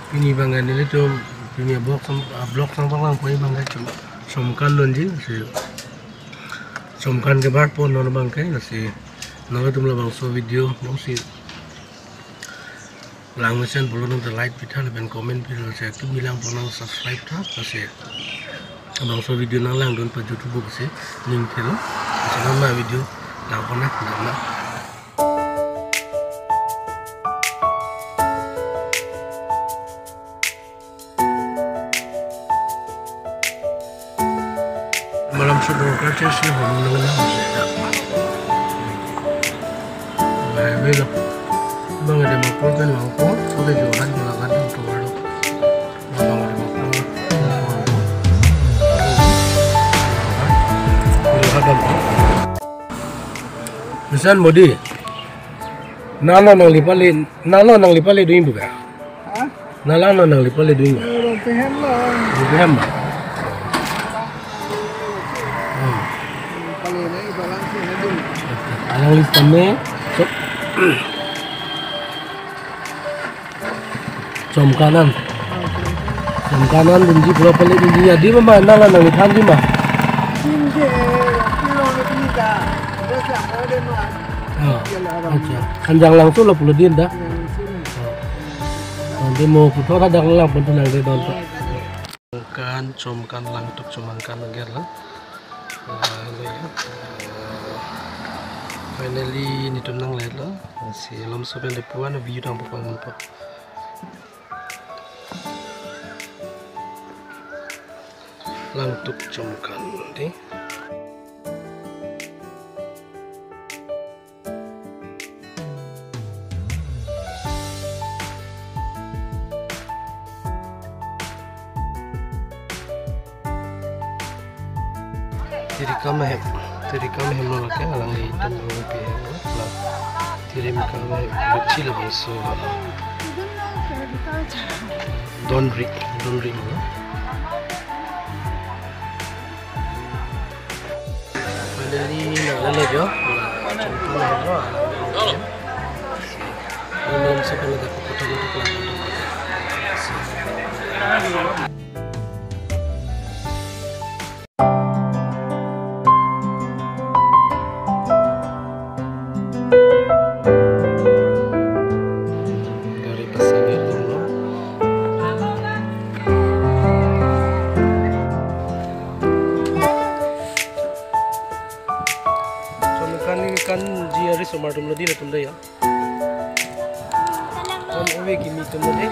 Ini bangga nilai tu punya blok sampang lang pun bangga cuma somkan lonji si somkan ke bar pun non bangkai nasi naga tu bang so video nasi lang mesin belum nonton like pita lepas komen pita saya tu bilang pun nang subscribe ta nasi bang so video nang lang don pa YouTube kasi link telo nasi nama video lang pun nak nama malam sudah kerja sih belum nengah masih baik bang ada makul kan makul sudah jualan melakukan untuk baru bang ada makul misalnya body nalo nang lipali doing bukan nalo nang lipali doing pehem lah alang listame som kanan bunji pura pali bunji jadi mama nala nang lipan di mah aja kanjang langsung 10 din dah nanti mau putar ada lang pun nang de don kan comkan lang tuk comkan agar lah finally ni tunang lela si lam soben de puan view dang pokon pa lang tuk comkan di Tiri kami hem nolak ya alang di dan berumpi lah tiri kami kecil bangso donri finally nagala jo contoh aja belum sampai lagi foto untuk kan jiari somartum ladi na tunda ya. Kan uwe kimi tunda deh.